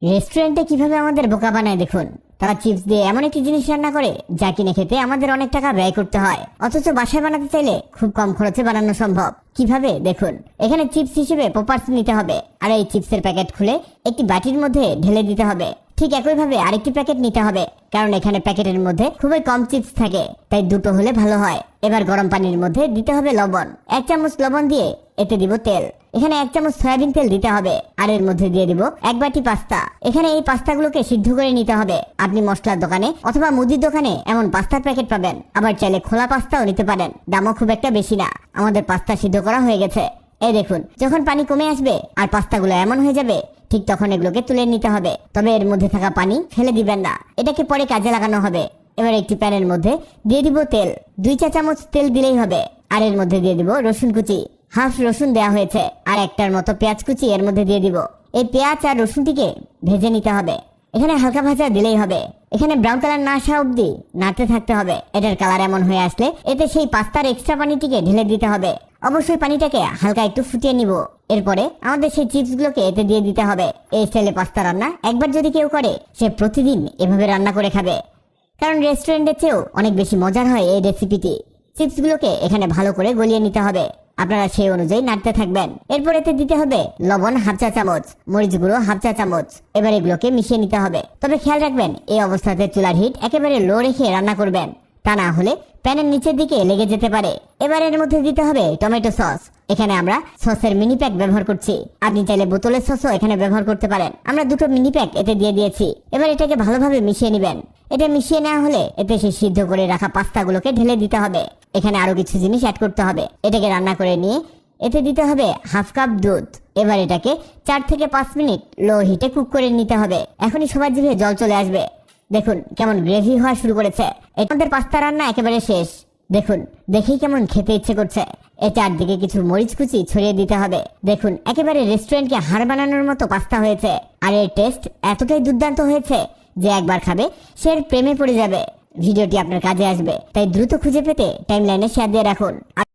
রেস্টুরেন্টে কিভাবে আমাদের বোকা বানায় দেখুন। তারা চিপস দিয়ে এমন একটি জিনিস রান্না করে যা কিনে খেতে আমাদের অনেক টাকা ব্যয় করতে হয়, অথচ বাসায় বানাতে চাইলে খুব কম খরচে বানানো সম্ভব। কিভাবে দেখুন। এখানে চিপস হিসেবে পপার্স নিতে হবে, আর এই চিপসের প্যাকেট খুলে একটি বাটির মধ্যে ঢেলে দিতে হবে। ঠিক একইভাবে আরেকটি প্যাকেট নিতে হবে, কারণ এখানে প্যাকেটের মধ্যে খুবই কম চিপস থাকে, তাই দুটো হলে ভালো হয়। এবার গরম পানির মধ্যে দিতে হবে লবণ, 1 চামচ লবণ দিয়ে এতে দিব তেল। এখানে 1 চামচ সয়াবিন তেল দিতে হবে, আর এর মধ্যে দিয়ে দিব 1 বাটি পাস্তা। এখানে এই পাস্তাগুলোকে সিদ্ধ করে নিতে হবে। আপনি মশলার দোকানে অথবা মুদির দোকানে এমন পাস্তার প্যাকেট পাবেন, আবার চাইলে খোলা পাস্তাও নিতে পারেন, দামও খুব একটা বেশি না। আমাদের পাস্তা সিদ্ধ করা হয়ে গেছে। এই দেখুন, যখন পানি কমে আসবে আর পাস্তাগুলো এমন হয়ে যাবে, ঠিক তখন এগুলোকে তুলে নিতে হবে। তবে এর মধ্যে থাকা পানি ফেলে দিবেন না, এটাকে পরে কাজে লাগানো হবে। এবার একটি প্যানের মধ্যে দিয়ে দিব তেল, 2 চা চামচ তেল দিলেই হবে। আর এর মধ্যে দিয়ে দিব রসুন কুচি, হাফ রসুন দেওয়া হয়েছে, আর একটার মতো পেঁয়াজ কুচি এর মধ্যে দিয়ে দিব। এই পেঁয়াজ আর রসুনটিকে ভেজে নিতে হবে। এখানে হালকা ভাজা দিলেই হবে। এখানে ব্রাউন কালার না আসা অব্দি নাড়তে থাকতে হবে। এটার কালার এমন হয়ে আসলে এতে সেই পাস্তার এক্সট্রা পানিটিকে ঢেলে দিতে হবে। অবশ্যই পানিটাকে হালকা একটু ফুটিয়ে নিব। এরপরে আমাদের সেই চিপস গুলোকে এতে দিয়ে দিতে হবে। এই স্টাইলে পাস্তা রান্না একবার যদি কেউ করে, সে প্রতিদিন এভাবে রান্না করে খাবে, কারণ রেস্টুরেন্টের চেয়েও অনেক বেশি মজার হয় এই রেসিপিটি। চিপস গুলোকে এখানে ভালো করে গলিয়ে নিতে হবে। আপনারা সেই অনুযায়ী নাড়তে থাকবেন। এরপর এতে দিতে হবে লবণ 1/2 চা চামচ, মরিচ গুঁড়ো 1/2 চা চামচ। এবার এগুলোকে মিশিয়ে নিতে হবে। তবে খেয়াল রাখবেন, এই অবস্থাতে চুলার হিট একেবারে লো রেখে রান্না করবেন, তা না হলে প্যানের নিচের দিকে লেগে যেতে পারে। এবার এর মধ্যে দিতে হবে টমেটো সস। এখানে আমরা সসের মিনি প্যাক ব্যবহার করছি, আপনি চাইলে বোতলের সসও এখানে ব্যবহার করতে পারেন। আমরা 2টো মিনি প্যাক এতে দিয়ে দিয়েছি। এবার এটাকে ভালোভাবে মিশিয়ে নেবেন। এটা মিশিয়ে নেওয়া হলে এতে সেই সিদ্ধ করে রাখা পাস্তাগুলোকে ঢেলে দিতে হবে। এখানে আরো কিছু জিনিস অ্যাড করতে হবে। এটাকে রান্না করে নিয়ে এতে দিতে হবে 1/2 কাপ দুধ। এবার এটাকে 4 থেকে 5 মিনিট লো হিটে কুক করে নিতে হবে। এখনই সবার জিভে জল চলে আসবে। দেখুন কেমন গ্রেভি হওয়া শুরু করেছে। আমাদের পাস্তা রান্না একেবারে শেষ। দেখুন, দেখেই কেমন খেতে ইচ্ছে করছে। এর চারদিকে কিছু মরিচ কুচি ছড়িয়ে দিতে হবে। দেখুন, একেবারে রেস্টুরেন্টকে হার বানানোর মতো পাস্তা হয়েছে। আর এর টেস্ট এতটাই দুর্দান্ত হয়েছে যে একবার খাবে সে এর প্রেমে পড়ে যাবে। ভিডিওটি আপনার কাজে আসবে, তাই দ্রুত খুঁজে পেতে টাইমলাইনে শেয়ার দিয়ে রাখুন।